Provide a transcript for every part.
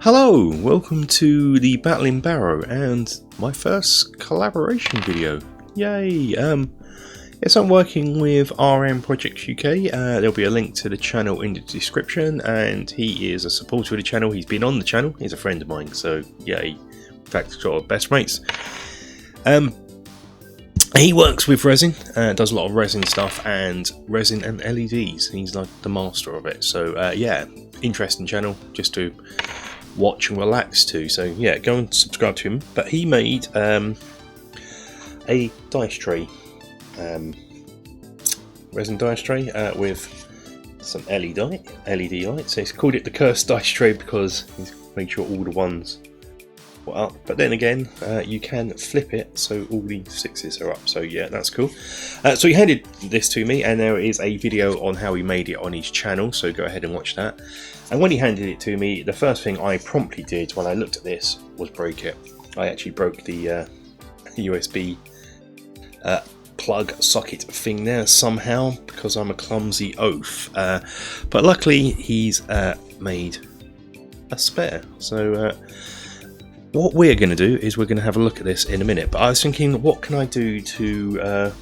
Hello, welcome to the Battling Barrow and my first collaboration video. Yay! Yes, I'm working with RM Projects UK. There'll be a link to the channel in the description, and he is a supporter of the channel. He's been on the channel. He's a friend of mine, so yay! In fact, sort of best mates. He works with resin, does a lot of resin stuff and resin and LEDs. He's like the master of it. So yeah, interesting channel just to watch and relax to. So yeah, go and subscribe to him. But he made a dice tray, resin dice tray with some LED lights. So he's called it the cursed dice tray because he's made sure all the ones were up. But then again, you can flip it so all the sixes are up. So yeah, that's cool. So he handed this to me, and there is a video on how he made it on his channel. So go ahead and watch that. And when he handed it to me, the first thing I promptly did when I looked at this was break it. I actually broke the USB plug socket thing there somehow because I'm a clumsy oaf. But luckily he's made a spare. So what we're going to do is we're going to have a look at this in a minute. But I was thinking, what can I do to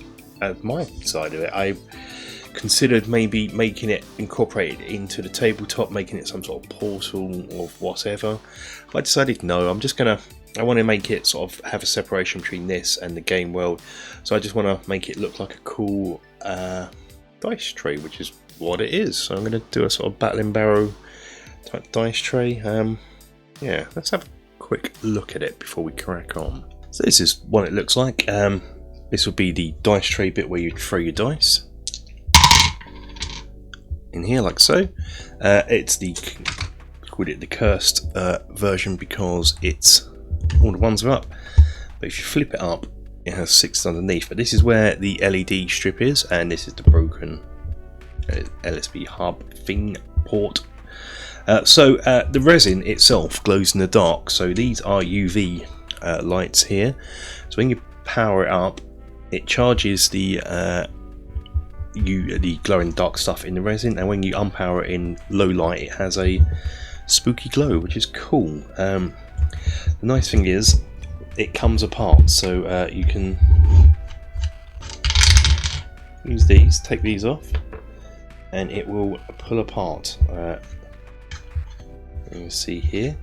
add my side of it? I considered maybe making it incorporated into the tabletop, making it some sort of portal or whatever. But I decided no, I want to make it sort of have a separation between this and the game world. So I just want to make it look like a cool dice tray, which is what it is. So I'm going to do a sort of Battling Barrow type dice tray. Yeah, let's have a quick look at it before we crack on. So this is what it looks like. This will be the dice tray bit where you throw your dice in here like so. It's called it the cursed version because it's all the ones are up, but if you flip it up it has 6 underneath. But this is where the LED strip is, and this is the broken LSB hub thing port. So the resin itself glows in the dark, so these are UV lights here. So when you power it up, it charges the glowing dark stuff in the resin, and when you unpower it in low light, it has a spooky glow, which is cool. The nice thing is it comes apart, so you can use these, take these off, and it will pull apart. You can see here,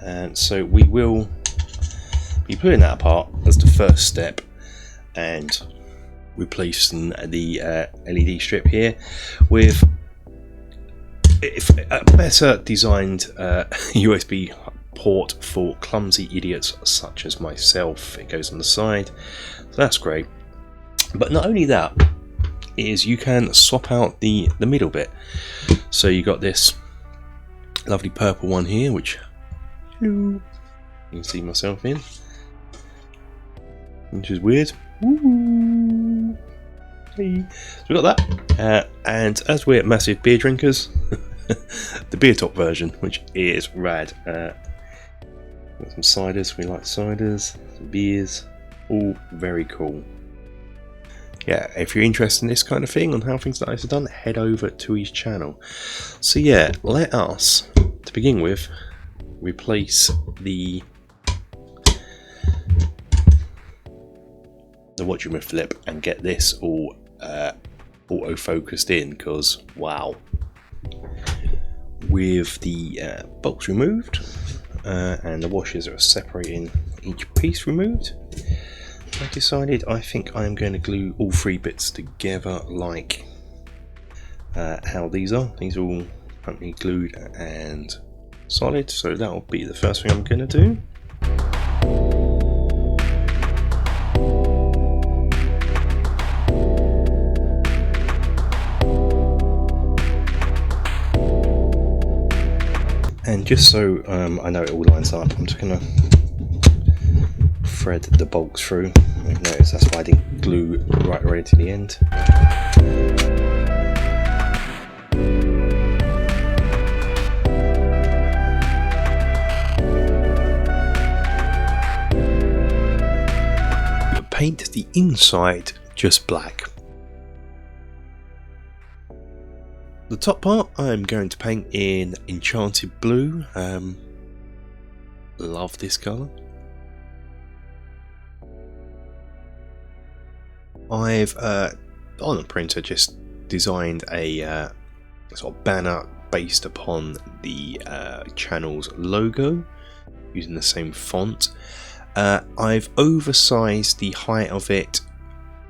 and so we will be pulling that apart as the first step and replacing the LED strip here with a better designed USB port for clumsy idiots such as myself. It goes on the side, so that's great. But not only that, is you can swap out the middle bit. So you got this lovely purple one here, which you can see myself in, which is weird. Woo! Hey. So we got that, and as we're massive beer drinkers, the beer top version, which is rad. Got some ciders, we like ciders, some beers, all very cool. Yeah, if you're interested in this kind of thing, on how things like this are done, head over to his channel. So yeah, let us, to begin with, replace the flip and get this all auto focused in, because wow, with the bolts removed and the washers are separating each piece removed, I decided I think I'm going to glue all 3 bits together like how these are. These are all currently glued and solid, so that will be the first thing I'm going to do. And just so I know it all lines up, I'm just going to thread the bolts through. You'll notice that's why I didn't glue right to the end. Paint the inside just black. The top part I'm going to paint in Enchanted Blue. Love this colour. I've on the printer just designed a sort of banner based upon the channel's logo using the same font. I've oversized the height of it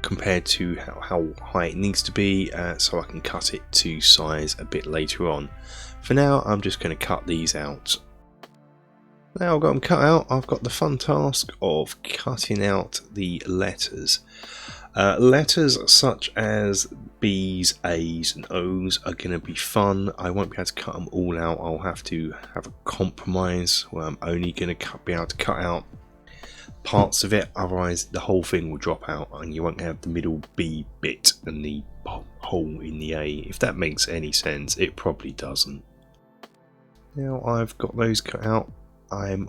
compared to how high it needs to be, so I can cut it to size a bit later on. For now I'm just going to cut these out. Now I've got them cut out, I've got the fun task of cutting out the letters. Letters such as B's, A's and O's are going to be fun. I won't be able to cut them all out. I'll have to have a compromise where I'm only going to be able to cut out parts of it, otherwise the whole thing will drop out and you won't have the middle B bit and the hole in the A. If that makes any sense, it probably doesn't. Now I've got those cut out, I'm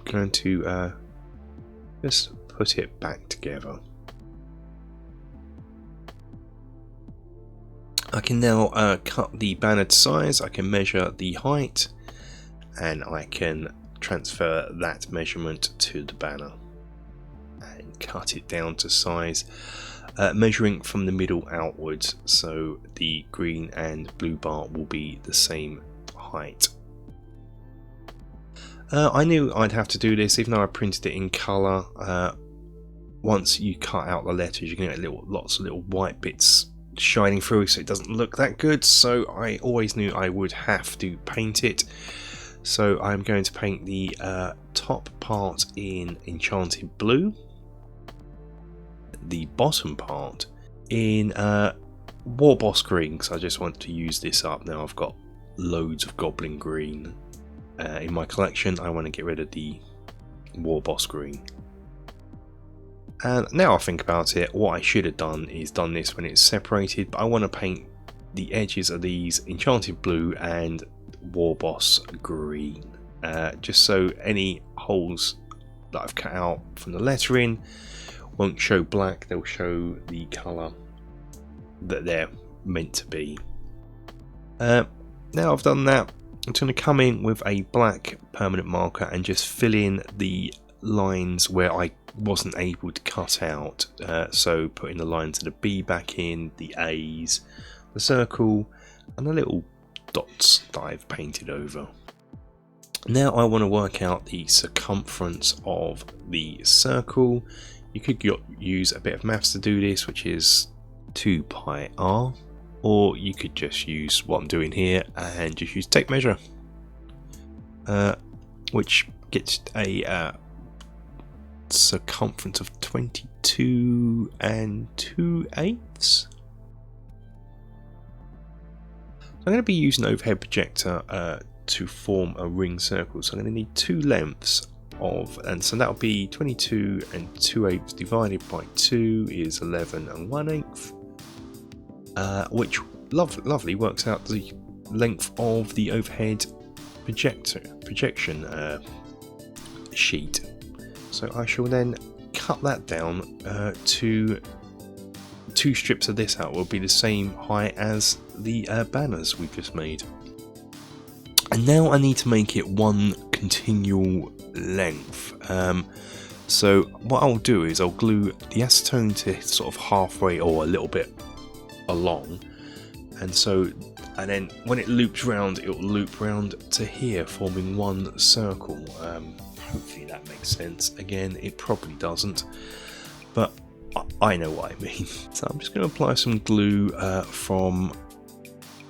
going to just put it back together. I can now cut the banner to size, I can measure the height, and I can transfer that measurement to the banner and cut it down to size, measuring from the middle outwards, so the green and blue bar will be the same height. I knew I'd have to do this, even though I printed it in colour. Once you cut out the letters, you're going to get lots of little white bits shining through, so it doesn't look that good, so I always knew I would have to paint it. So I'm going to paint the top part in Enchanted Blue, the bottom part in War Boss Green, because I just want to use this up. Now I've got loads of Goblin Green in my collection. I want to get rid of the War Boss Green. And now I think about it, what I should have done is done this when it's separated, but I want to paint the edges of these Enchanted Blue and War Boss Green, just so any holes that I've cut out from the lettering won't show black, they'll show the colour that they're meant to be. Now I've done that, I'm going to come in with a black permanent marker and just fill in the lines where I wasn't able to cut out, so putting the lines of the B back in, the A's, the circle and the little dots that I've painted over. Now I want to work out the circumference of the circle. You could use a bit of maths to do this, which is 2 pi r, or you could just use what I'm doing here and just use tape measure, which gets a circumference of 22 2/8. I'm going to be using an overhead projector to form a ring circle, so I'm going to need 2 lengths of, and so that will be 22 2/8 divided by 2 is 11 1/8, which lovely works out the length of the overhead projection sheet. So I shall then cut that down to 2 strips of this out, will be the same height as the banners we've just made. And now I need to make it one continual length. So what I'll do is I'll glue the acetone to sort of halfway or a little bit along, and then when it loops round, it will loop round to here, forming one circle. Hopefully that makes sense. Again, it probably doesn't, but I know what I mean. So I'm just going to apply some glue from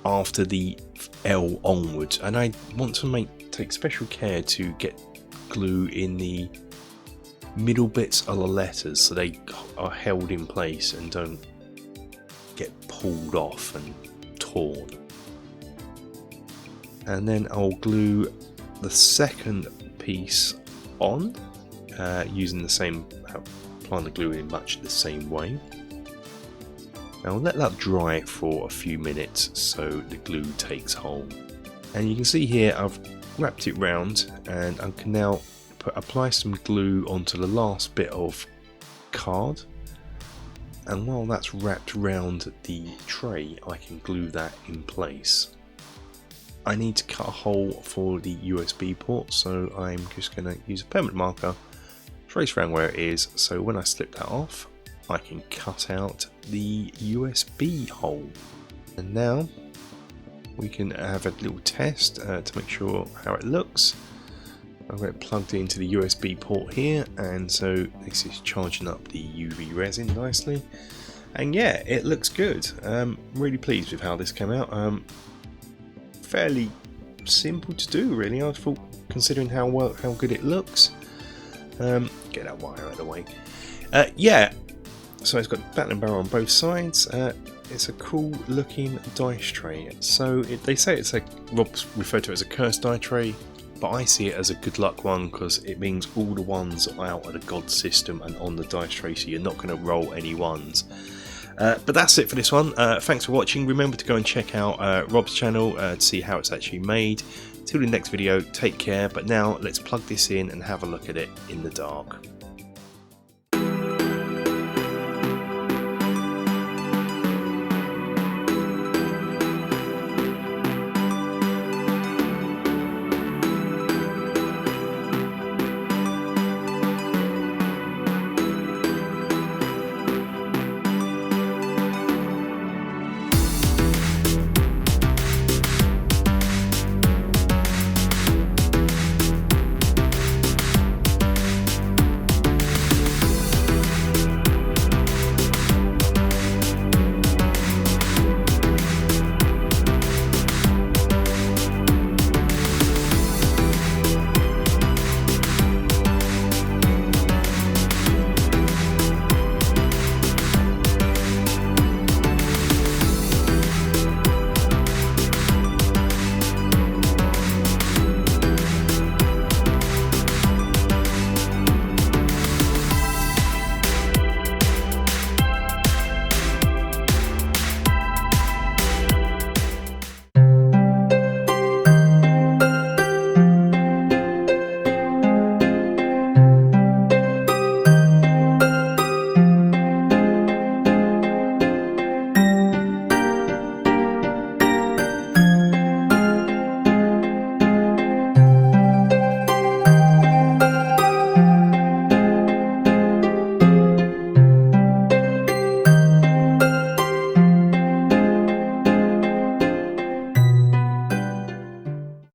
after the L onwards, and I want to take special care to get glue in the middle bits of the letters so they are held in place and don't get pulled off and torn. And then I'll glue the second piece on using the same, applying the glue in much the same way. Now I'll let that dry for a few minutes so the glue takes hold. And you can see here I've wrapped it round, and I can now apply some glue onto the last bit of card, and while that's wrapped around the tray, I can glue that in place. I need to cut a hole for the USB port, so I'm just going to use a permanent marker, trace around where it is, so when I slip that off I can cut out the USB hole. And now we can have a little test to make sure how it looks. I've got it plugged into the USB port here, and so this is charging up the UV resin nicely. And yeah, it looks good. Really pleased with how this came out. Fairly simple to do, really. I thought, considering how good it looks. Get that wire out of the way. Yeah, so it's got battling barrel on both sides. It's a cool looking dice tray. So they say it's Rob's referred to it as a cursed die tray, but I see it as a good luck one because it means all the ones are out of the god system and on the dice tray, so you're not going to roll any ones. But that's it for this one. Thanks for watching. Remember to go and check out Rob's channel to see how it's actually made. Till the next video, take care. But now let's plug this in and have a look at it in the dark.